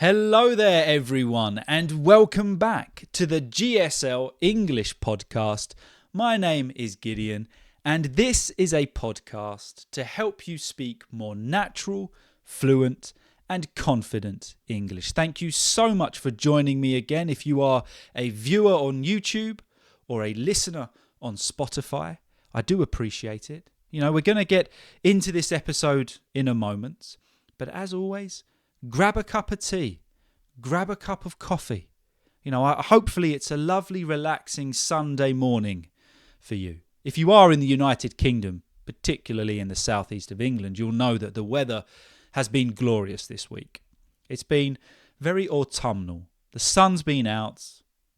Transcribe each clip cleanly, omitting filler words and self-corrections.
Hello there, everyone, and welcome back to the GSL-English Podcast. My name is Gideon, and this is a podcast to help you speak more natural, fluent, and confident English. Thank you so much for joining me again. If you are a viewer on YouTube or a listener on Spotify, I do appreciate it. We're going to get into this episode in a moment, but as always, grab a cup of tea, grab a cup of coffee. Hopefully it's a lovely, relaxing Sunday morning for you. If you are in the United Kingdom, particularly in the southeast of England, you'll know that the weather has been glorious this week. It's been very autumnal. The sun's been out,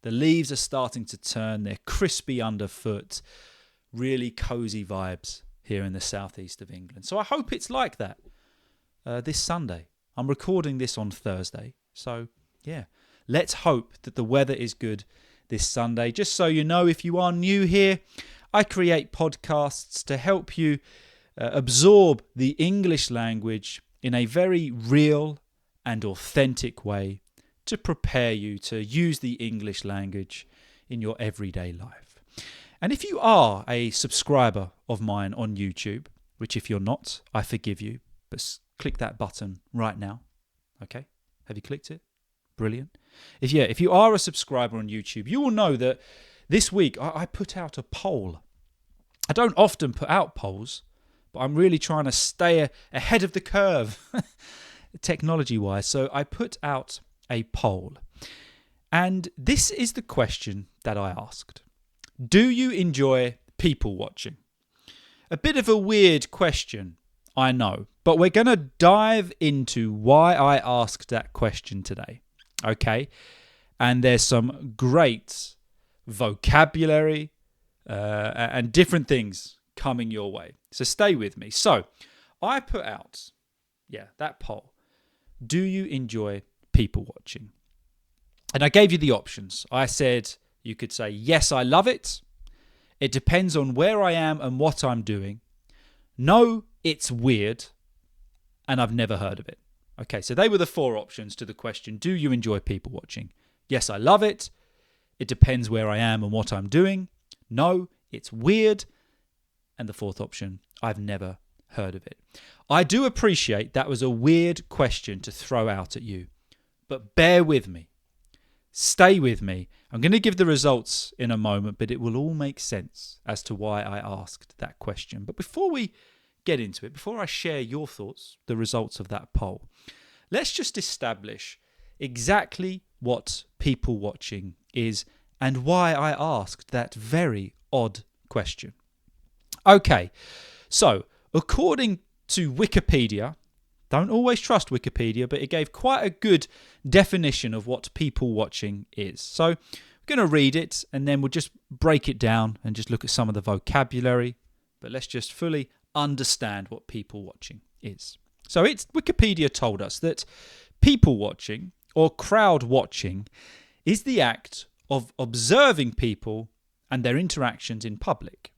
the leaves are starting to turn, they're crispy underfoot, really cosy vibes here in the southeast of England. So I hope it's like that this Sunday. I'm recording this on Thursday, so yeah, let's hope that the weather is good this Sunday. Just so you know, if you are new here, I create podcasts to help you absorb the English language in a very real and authentic way to prepare you to use the English language in your everyday life. And if you are a subscriber of mine on YouTube, which if you're not, I forgive you, but click that button right now. Okay? Have you clicked it? Brilliant. If you are a subscriber on YouTube, you will know that this week I put out a poll. I don't often put out polls, but I'm really trying to stay ahead of the curve technology-wise. So I put out a poll. And this is the question that I asked. Do you enjoy people watching? A bit of a weird question, I know, but we're going to dive into why I asked that question today, okay? And there's some great vocabulary and different things coming your way. So stay with me. So I put out, that poll. Do you enjoy people watching? And I gave you the options. I said you could say, yes, I love it. It depends on where I am and what I'm doing. No, it's weird, and I've never heard of it. Okay, so they were the four options to the question, do you enjoy people watching? Yes, I love it. It depends where I am and what I'm doing. No, it's weird. And the fourth option, I've never heard of it. I do appreciate that was a weird question to throw out at you, but bear with me. Stay with me. I'm going to give the results in a moment, but it will all make sense as to why I asked that question. But before we get into it, before I share your thoughts, the results of that poll, let's just establish exactly what people watching is and why I asked that very odd question. Okay, so according to Wikipedia, don't always trust Wikipedia, but it gave quite a good definition of what people watching is. So I'm going to read it and then we'll just break it down and just look at some of the vocabulary. But let's just fully understand what people watching is. So Wikipedia told us that people watching or crowd watching is the act of observing people and their interactions in public.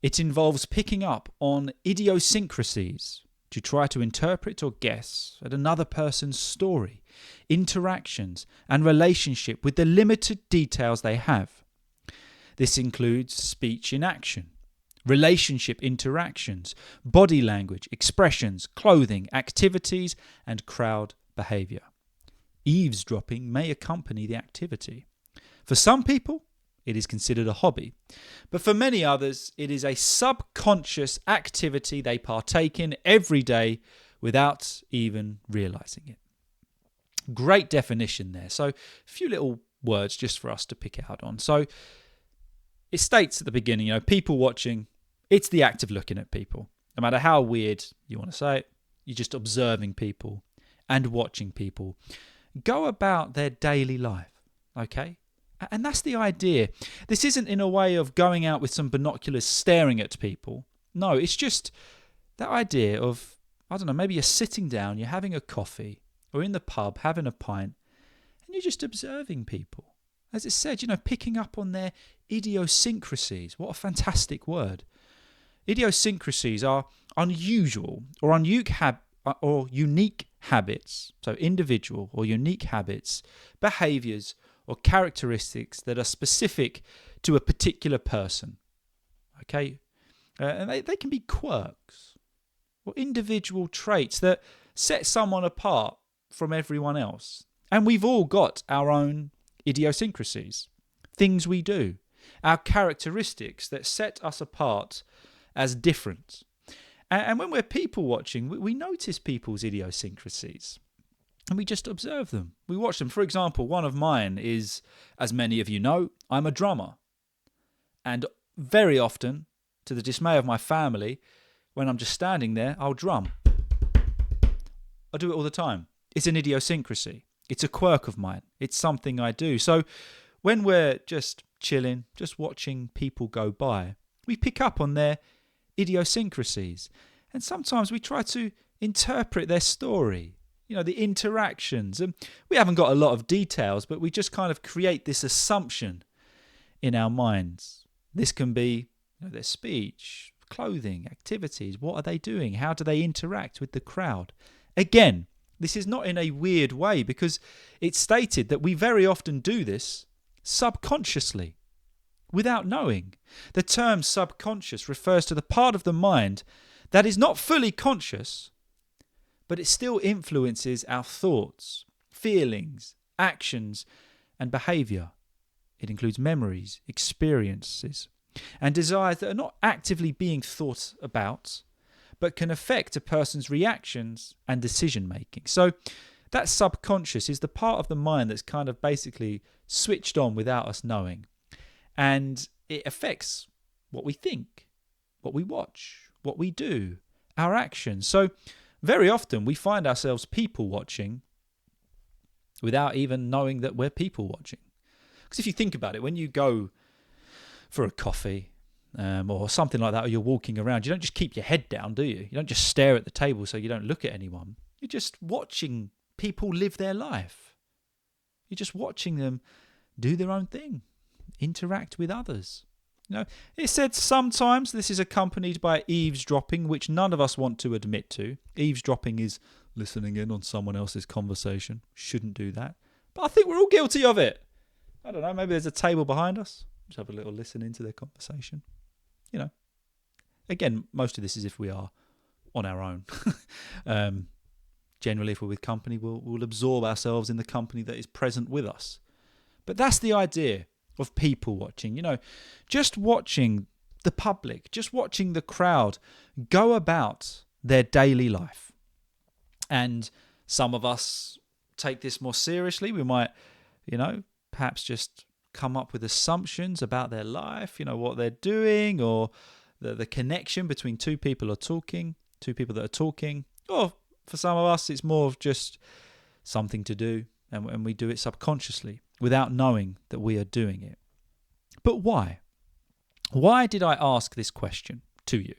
It involves picking up on idiosyncrasies to try to interpret or guess at another person's story, interactions, and relationship with the limited details they have. This includes speech in action, relationship interactions, body language, expressions, clothing, activities, and crowd behavior. Eavesdropping may accompany the activity. For some people, it is considered a hobby, but for many others, it is a subconscious activity they partake in every day without even realizing it. Great definition there. So a few little words just for us to pick out on. So it states at the beginning, people watching, it's the act of looking at people. No matter how weird you want to say it, you're just observing people and watching people go about their daily life, okay? And that's the idea. This isn't in a way of going out with some binoculars staring at people. No, it's just that idea of, maybe you're sitting down, you're having a coffee, or in the pub having a pint, and you're just observing people. As it said, picking up on their idiosyncrasies. What a fantastic word. Idiosyncrasies are unusual or or unique habits, so individual or unique habits, behaviors, or characteristics that are specific to a particular person. Okay? And they can be quirks or individual traits that set someone apart from everyone else. And we've all got our own idiosyncrasies, things we do, our characteristics that set us apart as different. And when we're people watching, we notice people's idiosyncrasies and we just observe them. We watch them. For example, one of mine is, as many of you know, I'm a drummer. And very often, to the dismay of my family, when I'm just standing there, I'll drum. I do it all the time. It's an idiosyncrasy. It's a quirk of mine. It's something I do. So when we're just chilling, just watching people go by, we pick up on their idiosyncrasies. And sometimes we try to interpret their story, the interactions. And we haven't got a lot of details, but we just kind of create this assumption in our minds. This can be their speech, clothing, activities. What are they doing? How do they interact with the crowd? Again, this is not in a weird way because it's stated that we very often do this subconsciously, without knowing. The term subconscious refers to the part of the mind that is not fully conscious, but it still influences our thoughts, feelings, actions, and behaviour. It includes memories, experiences, and desires that are not actively being thought about, but can affect a person's reactions and decision making. So that subconscious is the part of the mind that's kind of basically switched on without us knowing. And it affects what we think, what we watch, what we do, our actions. So very often we find ourselves people watching without even knowing that we're people watching. Because if you think about it, when you go for a coffee or something like that, or you're walking around, you don't just keep your head down, do you? You don't just stare at the table so you don't look at anyone. You're just watching people live their life. You're just watching them do their own thing, interact with others. It said sometimes this is accompanied by eavesdropping, which none of us want to admit to. Eavesdropping is listening in on someone else's conversation. Shouldn't do that. But I think we're all guilty of it. I don't know, maybe there's a table behind us. Just have a little listen into their conversation. Again, most of this is if we are on our own. Generally, if we're with company, we'll absorb ourselves in the company that is present with us. But that's the idea of people watching. Just watching the public, just watching the crowd go about their daily life. And some of us take this more seriously. We might, perhaps just come up with assumptions about their life, what they're doing, or the connection between two people that are talking. Or for some of us, it's more of just something to do, and we do it subconsciously without knowing that we are doing it. But why? Why did I ask this question to you?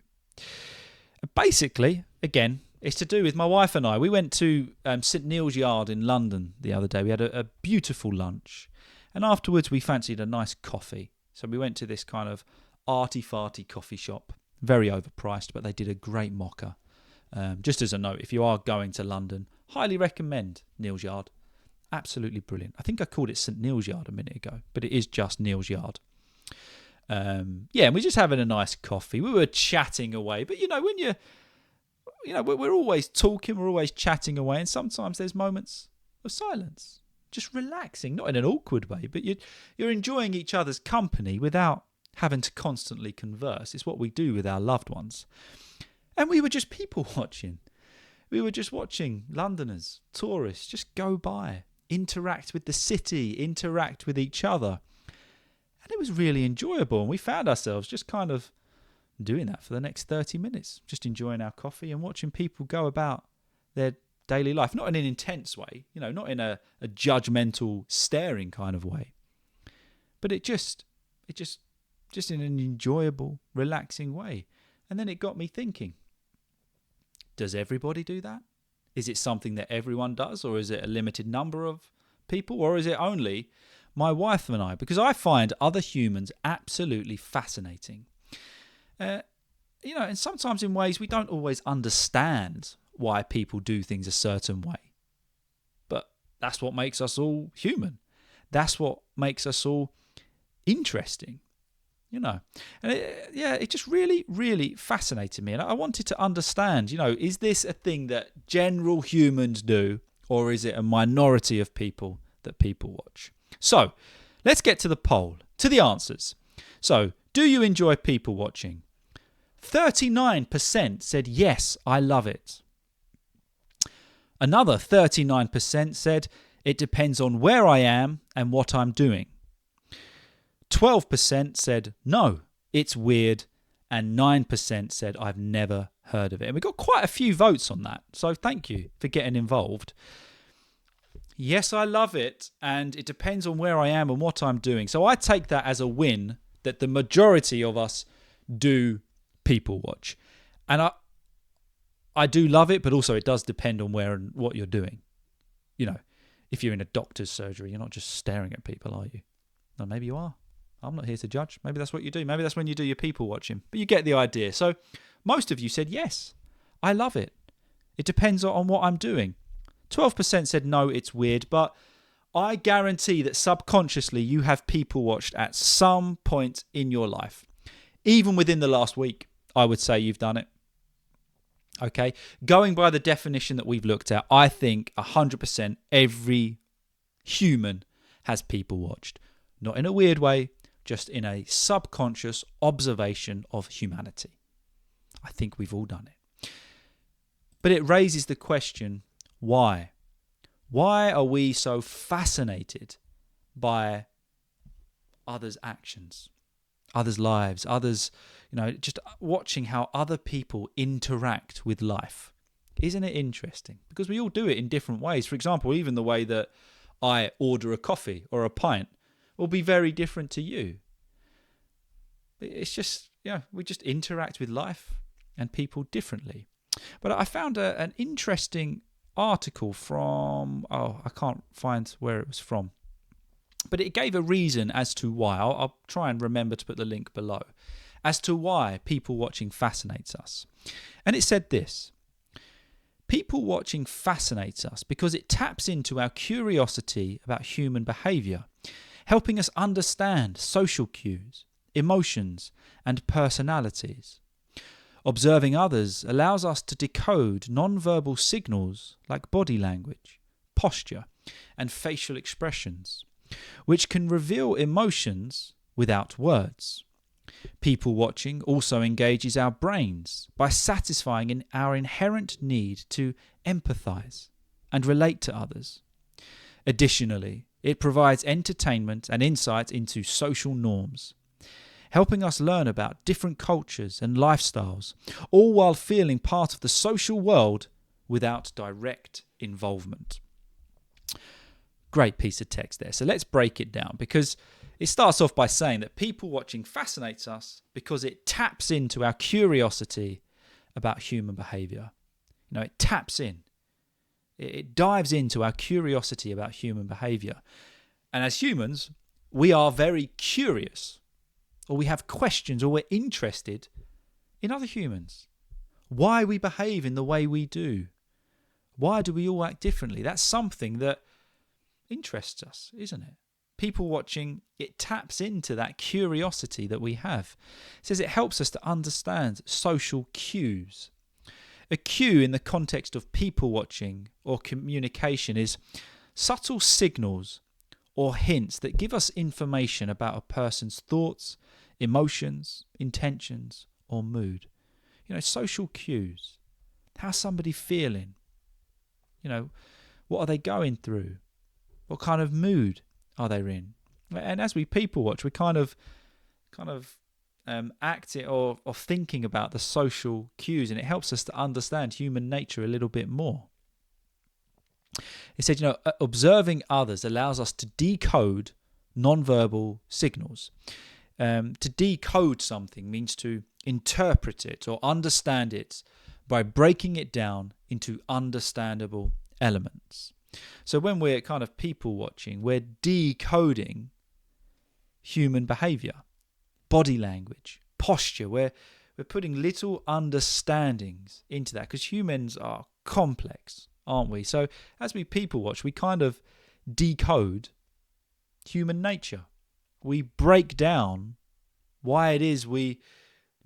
Basically, again, it's to do with my wife and I. We went to St Neil's Yard in London the other day. We had a beautiful lunch. And afterwards, we fancied a nice coffee. So we went to this kind of arty-farty coffee shop. Very overpriced, but they did a great mocha. Just as a note, if you are going to London, highly recommend Neil's Yard. Absolutely brilliant. I think I called it St Neil's Yard a minute ago, but it is just Neil's Yard. And we're just having a nice coffee. We were chatting away. But, when we're always talking, we're always chatting away. And sometimes there's moments of silence. Just relaxing, not in an awkward way, but you're enjoying each other's company without having to constantly converse. It's what we do with our loved ones. And we were just people watching. We were just watching Londoners, tourists, just go by, interact with the city, interact with each other. And it was really enjoyable. And we found ourselves just kind of doing that for the next 30 minutes, just enjoying our coffee and watching people go about their daily life, not in an intense way, not in a judgmental, staring kind of way, but it just in an enjoyable, relaxing way. And then it got me thinking, does everybody do that? Is it something that everyone does, or is it a limited number of people, or is it only my wife and I? Because I find other humans absolutely fascinating. And sometimes in ways we don't always understand why people do things a certain way. But that's what makes us all human. That's what makes us all interesting, And it just really, really fascinated me. And I wanted to understand, is this a thing that general humans do, or is it a minority of people that people watch? So let's get to the poll, to the answers. So, do you enjoy people watching? 39% said yes, I love it. Another 39% said it depends on where I am and what I'm doing. 12% said no, it's weird. And 9% said I've never heard of it. And we got quite a few votes on that. So thank you for getting involved. Yes, I love it. And it depends on where I am and what I'm doing. So I take that as a win that the majority of us do people watch. And I do love it, but also it does depend on where and what you're doing. If you're in a doctor's surgery, you're not just staring at people, are you? No, maybe you are. I'm not here to judge. Maybe that's what you do. Maybe that's when you do your people watching. But you get the idea. So most of you said yes, I love it. It depends on what I'm doing. 12% said no, it's weird. But I guarantee that subconsciously you have people watched at some point in your life. Even within the last week, I would say you've done it. Okay, going by the definition that we've looked at, I think 100% every human has people watched. Not in a weird way, just in a subconscious observation of humanity. I think we've all done it. But it raises the question, why? Why are we so fascinated by others' actions, others' lives, others, just watching how other people interact with life? Isn't it interesting? Because we all do it in different ways. For example, even the way that I order a coffee or a pint will be very different to you. It's just, we just interact with life and people differently. But I found an interesting article from, I can't find where it was from. But it gave a reason as to why. I'll try and remember to put the link below. As to why people watching fascinates us. And it said this: people watching fascinates us because it taps into our curiosity about human behaviour, helping us understand social cues, emotions, and personalities. Observing others allows us to decode non-verbal signals like body language, posture, and facial expressions, which can reveal emotions without words. People watching also engages our brains by satisfying our inherent need to empathise and relate to others. Additionally, it provides entertainment and insight into social norms, helping us learn about different cultures and lifestyles, all while feeling part of the social world without direct involvement. Great piece of text there. So let's break it down, because it starts off by saying that people watching fascinates us because it taps into our curiosity about human behaviour. It taps in. It dives into our curiosity about human behaviour. And as humans, we are very curious, or we have questions, or we're interested in other humans. Why we behave in the way we do. Why do we all act differently? That's something that interests us, isn't it? People watching, it taps into that curiosity that we have. It says it helps us to understand social cues. A cue in the context of people watching or communication is subtle signals or hints that give us information about a person's thoughts, emotions, intentions, or mood. Social cues. How's somebody feeling? What are they going through? What kind of mood are they in? And as we people watch, we kind of act it or thinking about the social cues, and it helps us to understand human nature a little bit more. It said, observing others allows us to decode non-verbal signals. To decode something means to interpret it or understand it by breaking it down into understandable elements. So when we're kind of people watching, we're decoding human behaviour, body language, posture. We're putting little understandings into that, because humans are complex, aren't we? So as we people watch, we kind of decode human nature. We break down why it is we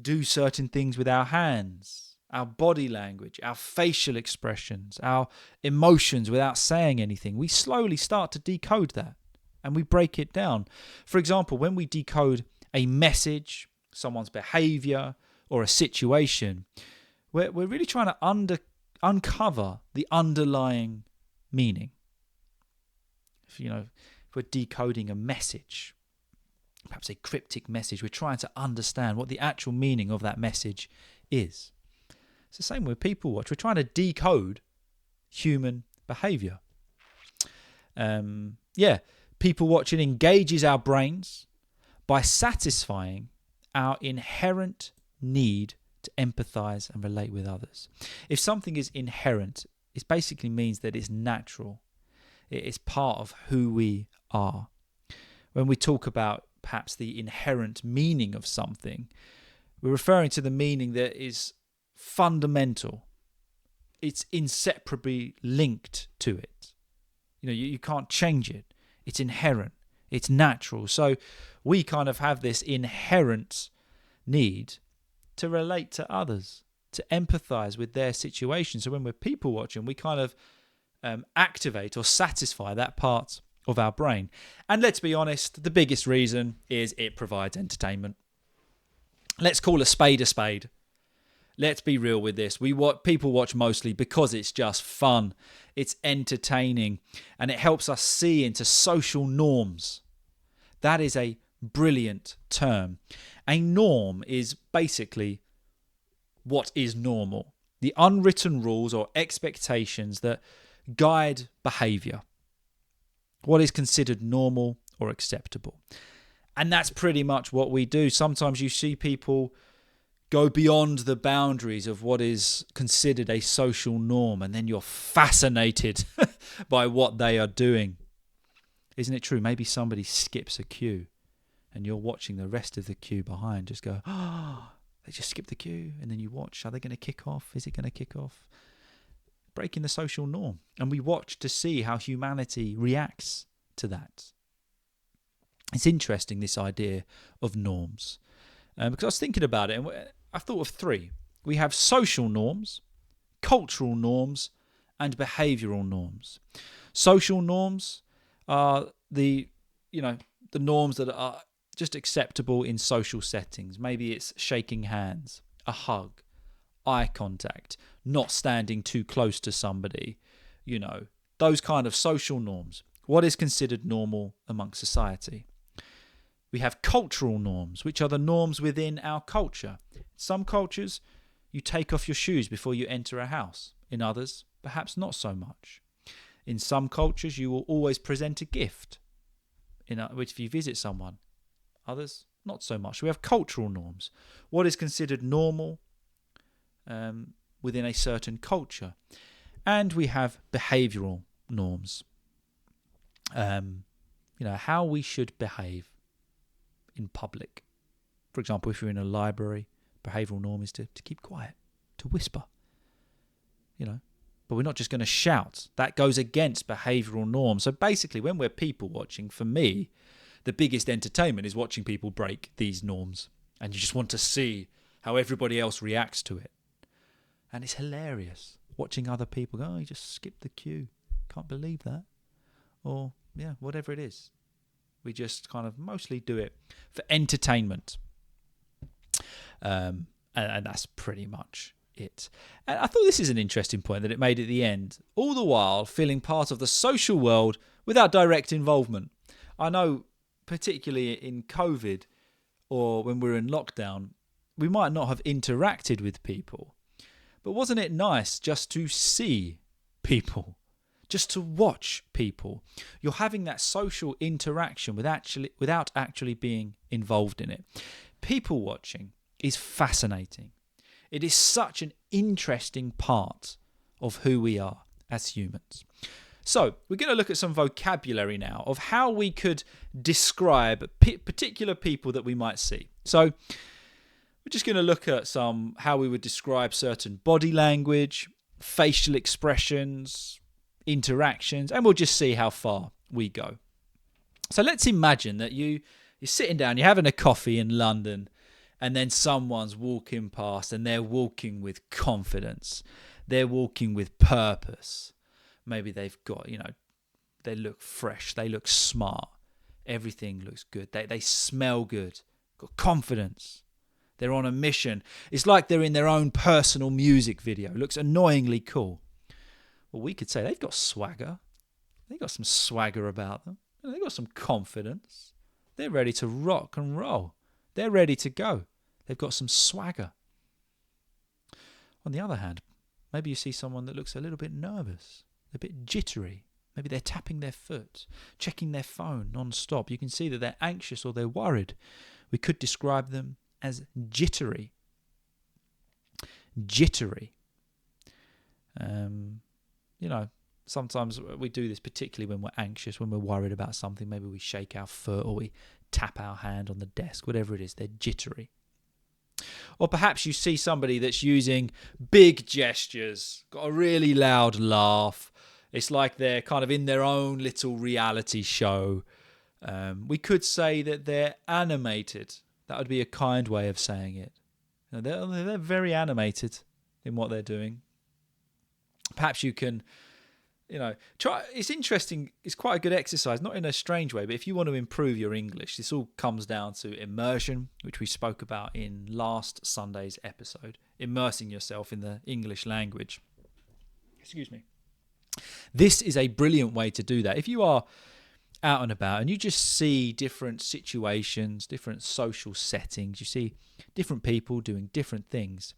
do certain things with our hands, our body language, our facial expressions, our emotions without saying anything. We slowly start to decode that and we break it down. For example, when we decode a message, someone's behavior, or a situation, we're really trying to uncover the underlying meaning. If we're decoding a message, perhaps a cryptic message, we're trying to understand what the actual meaning of that message is. It's the same with people watch. We're trying to decode human behavior. People watching engages our brains by satisfying our inherent need to empathize and relate with others. If something is inherent, it basically means that it's natural. It is part of who we are. When we talk about perhaps the inherent meaning of something, we're referring to the meaning that is fundamental. It's inseparably linked to it. You can't change it. It's inherent. It's natural. So we kind of have this inherent need to relate to others, to empathize with their situation. So when we're people watching, we kind of activate or satisfy that part of our brain. And let's be honest, the biggest reason is it provides entertainment. Let's call a spade a spade. Let's be real with this. People watch mostly because it's just fun, it's entertaining, and it helps us see into social norms. That is a brilliant term. A norm is basically what is normal, the unwritten rules or expectations that guide behavior, what is considered normal or acceptable. And that's pretty much what we do. Sometimes you see people go beyond the boundaries of what is considered a social norm, and then you're fascinated by what they are doing. Isn't it true? Maybe somebody skips a cue and you're watching the rest of the queue behind. Just go, they just skipped the queue. And then you watch, are they going to kick off? Is it going to kick off? Breaking the social norm. And we watch to see how humanity reacts to that. It's interesting, this idea of norms. Because I was thinking about it, and I thought of three. We have social norms, cultural norms, and behavioural norms. Social norms are the norms that are just acceptable in social settings. Maybe it's shaking hands, a hug, eye contact, not standing too close to somebody, those kind of social norms. What is considered normal amongst society? We have cultural norms, which are the norms within our culture. In some cultures, you take off your shoes before you enter a house. In others, perhaps not so much. In some cultures, you will always present a gift, which if you visit someone. Others, not so much. We have cultural norms. What is considered normal within a certain culture. And we have behavioural norms. How we should behave in public. For example, if you're in a library, behavioural norm is to keep quiet, to whisper, But we're not just going to shout. That goes against behavioural norms. So basically, when we're people watching, for me, the biggest entertainment is watching people break these norms. And you just want to see how everybody else reacts to it. And it's hilarious watching other people go, you just skipped the queue. Can't believe that. Or, whatever it is. We just kind of mostly do it for entertainment. And that's pretty much it. And I thought this is an interesting point that it made at the end. All the while feeling part of the social world without direct involvement. I know, particularly in COVID or when we're in lockdown, we might not have interacted with people. But wasn't it nice just to see people? Just to watch people. You're having that social interaction without actually being involved in it. People watching is fascinating. It is such an interesting part of who we are as humans. So we're going to look at some vocabulary now of how we could describe particular people that we might see. So we're just going to look at how we would describe certain body language, facial expressions, interactions, and we'll just see how far we go. So let's imagine that you're sitting down, you're having a coffee in London, and then someone's walking past and they're walking with confidence. They're walking with purpose. Maybe they've got, they look fresh, they look smart. Everything looks good. They smell good, got confidence. They're on a mission. It's like they're in their own personal music video. Looks annoyingly cool. Well, we could say they've got swagger. They've got some swagger about them. They've got some confidence. They're ready to rock and roll. They're ready to go. They've got some swagger. On the other hand, maybe you see someone that looks a little bit nervous, a bit jittery. Maybe they're tapping their foot, checking their phone non-stop. You can see that they're anxious or they're worried. We could describe them as jittery. Jittery. Sometimes we do this, particularly when we're anxious, when we're worried about something. Maybe we shake our foot or we tap our hand on the desk, whatever it is, they're jittery. Or perhaps you see somebody that's using big gestures, got a really loud laugh. It's like they're kind of in their own little reality show. We could say that they're animated. That would be a kind way of saying it. They're very animated in what they're doing. Perhaps you can, try. It's interesting. It's quite a good exercise, not in a strange way, but if you want to improve your English, this all comes down to immersion, which we spoke about in last Sunday's episode. Immersing yourself in the English language. Excuse me. This is a brilliant way to do that. If you are out and about and you just see different situations, different social settings, you see different people doing different things,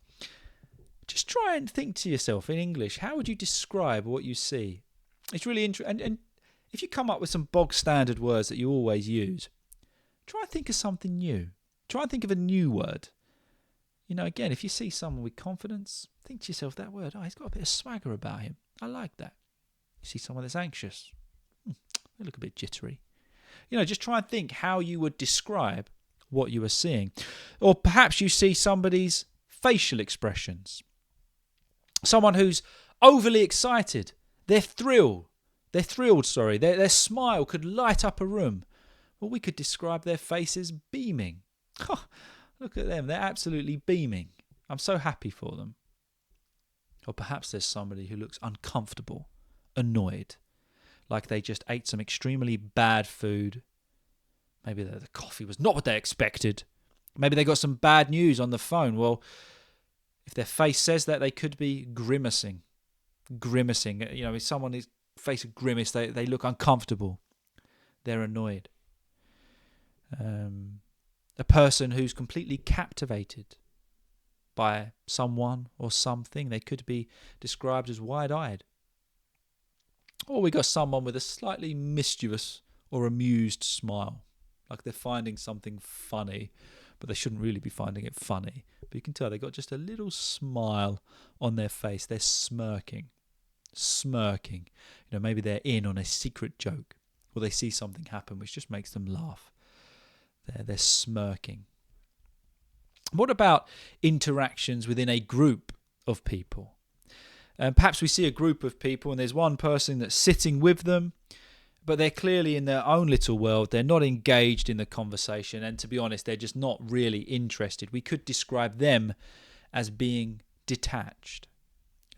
just try and think to yourself in English, how would you describe what you see? It's really interesting. And if you come up with some bog standard words that you always use, try and think of something new. Try and think of a new word. Again, if you see someone with confidence, think to yourself that word, he's got a bit of swagger about him. I like that. You see someone that's anxious. They look a bit jittery. Just try and think how you would describe what you are seeing. Or perhaps you see somebody's facial expressions. Someone who's overly excited. They're thrilled. Their smile could light up a room. Well, we could describe their face as beaming. Look at them. They're absolutely beaming. I'm so happy for them. Or perhaps there's somebody who looks uncomfortable, annoyed, like they just ate some extremely bad food. Maybe the coffee was not what they expected. Maybe they got some bad news on the phone. Well, if their face says that, they could be grimacing. If someone is face a grimace, they look uncomfortable. They're annoyed. A person who's completely captivated by someone or something, they could be described as wide-eyed. Or we got someone with a slightly mischievous or amused smile, like they're finding something funny, but they shouldn't really be finding it funny. But you can tell they got just a little smile on their face. They're smirking. Maybe they're in on a secret joke, or they see something happen which just makes them laugh. They're smirking. What about interactions within a group of people? Perhaps we see a group of people and there's one person that's sitting with them, but they're clearly in their own little world. They're not engaged in the conversation, and to be honest, they're just not really interested. We could describe them as being detached.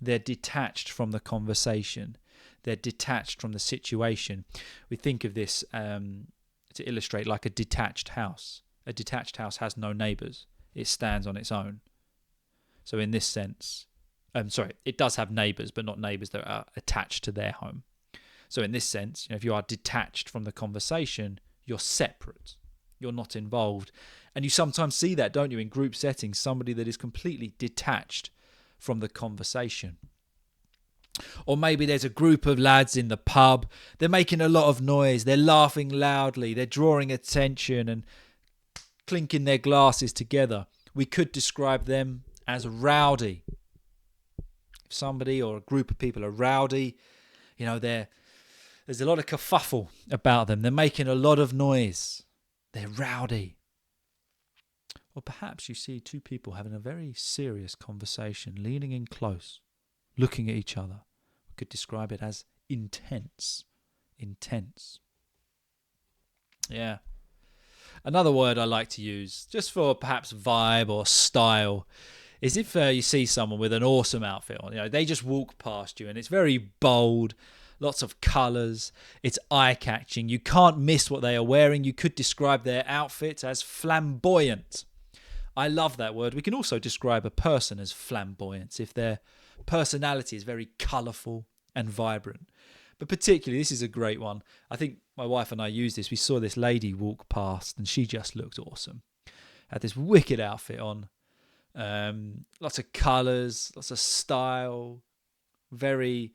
They're detached from the conversation. They're detached from the situation. We think of this to illustrate like a detached house. A detached house has no neighbours. It stands on its own. So in this sense, it does have neighbours, but not neighbours that are attached to their home. So in this sense, if you are detached from the conversation, you're separate. You're not involved. And you sometimes see that, don't you, in group settings, somebody that is completely detached from the conversation. Or maybe there's a group of lads in the pub. They're making a lot of noise. They're laughing loudly. They're drawing attention and clinking their glasses together. We could describe them as rowdy. If somebody or a group of people are rowdy, there's a lot of kerfuffle about them. They're making a lot of noise. They're rowdy. Or perhaps you see two people having a very serious conversation, leaning in close. looking at each other. We could describe it as intense. Intense. Yeah. Another word I like to use, just for perhaps vibe or style, is if you see someone with an awesome outfit on. They just walk past you and it's very bold, lots of colours, it's eye-catching. You can't miss what they are wearing. You could describe their outfit as flamboyant. I love that word. We can also describe a person as flamboyant if their personality is very colourful and vibrant. But particularly, this is a great one. I think my wife and I used this. We saw this lady walk past and she just looked awesome. Had this wicked outfit on. Lots of colours, lots of style. Very,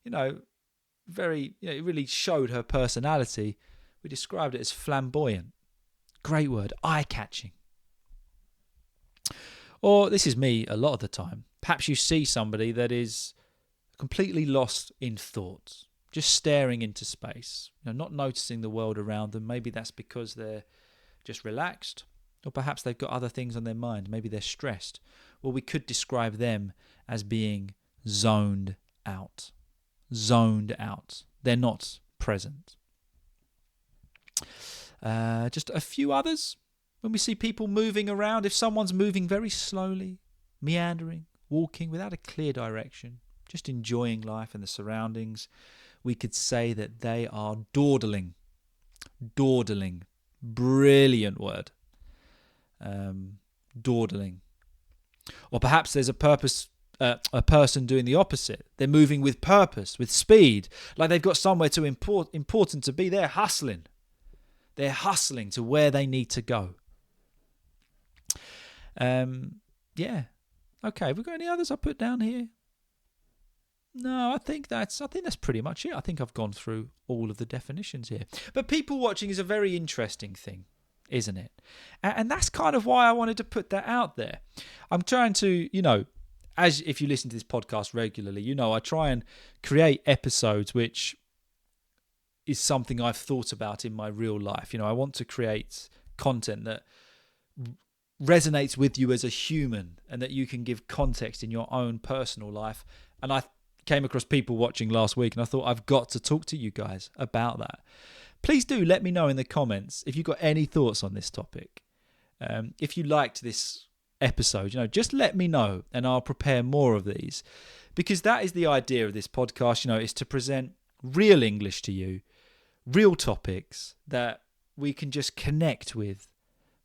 it really showed her personality. We described it as flamboyant. Great word, eye-catching. Or this is me a lot of the time. Perhaps you see somebody that is completely lost in thought, just staring into space, not noticing the world around them. Maybe that's because they're just relaxed, or perhaps they've got other things on their mind. Maybe they're stressed. Well, we could describe them as being zoned out. Zoned out. They're not present. Just a few others. When we see people moving around, if someone's moving very slowly, meandering, walking without a clear direction, just enjoying life and the surroundings, we could say that they are dawdling. Dawdling. Brilliant word. Dawdling. Or perhaps there's a person doing the opposite. They're moving with purpose, with speed, like they've got somewhere too important to be. They're hustling. They're hustling to where they need to go. Yeah. Okay, have we got any others I put down here? No, I think that's pretty much it. I think I've gone through all of the definitions here. But people watching is a very interesting thing, isn't it? And that's kind of why I wanted to put that out there. I'm trying to, as if you listen to this podcast regularly, I try and create episodes which is something I've thought about in my real life. I want to create content that resonates with you as a human and that you can give context in your own personal life. And I came across people watching last week and I thought I've got to talk to you guys about that. Please do let me know in the comments if you've got any thoughts on this topic. If you liked this episode, just let me know and I'll prepare more of these, because that is the idea of this podcast, is to present real English to you, real topics that we can just connect with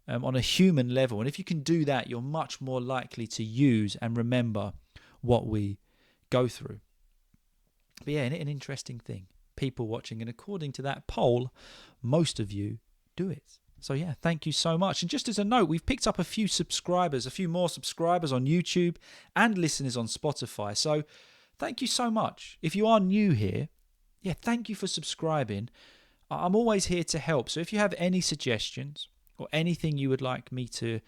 on a human level. And if you can do that, you're much more likely to use and remember what we go through. But yeah, an interesting thing. People watching, and according to that poll, most of you do it. So yeah, thank you so much. And just as a note, we've picked up a few more subscribers on YouTube and listeners on Spotify. So thank you so much. If you are new here, thank you for subscribing. I'm always here to help. So if you have any suggestions or anything you would like me to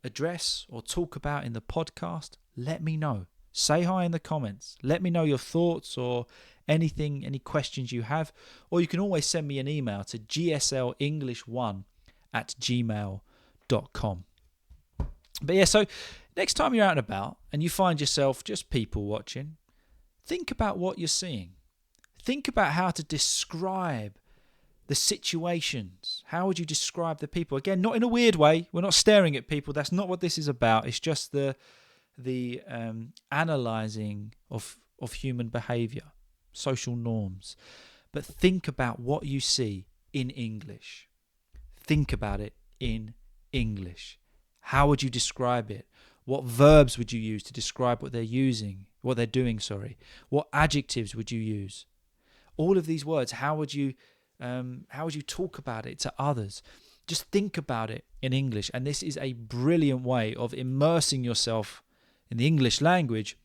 address or talk about in the podcast, let me know. Say hi in the comments. Let me know your thoughts or anything, any questions you have. Or you can always send me an email to GSL-English1@gmail.com. But yeah, so next time you're out and about and you find yourself just people watching, think about what you're seeing. Think about how to describe the situations. How would you describe the people? Again, not in a weird way. We're not staring at people. That's not what this is about. It's just the analysing of human behaviour, social norms. But think about what you see in English. Think about it in English. How would you describe it? What verbs would you use to describe what they're doing? What adjectives would you use? All of these words, how would you talk about it to others? Just think about it in English. And this is a brilliant way of immersing yourself in the English language,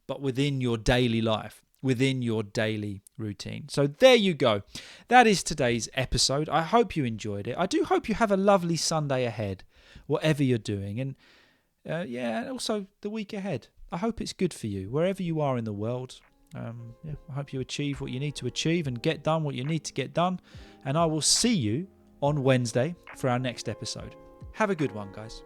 but within your daily life, within your daily routine. So there you go. That is today's episode. I hope you enjoyed it. I do hope you have a lovely Sunday ahead, whatever you're doing. And also the week ahead. I hope it's good for you, wherever you are in the world. I hope you achieve what you need to achieve and get done what you need to get done. And I will see you on Wednesday for our next episode. Have a good one, guys.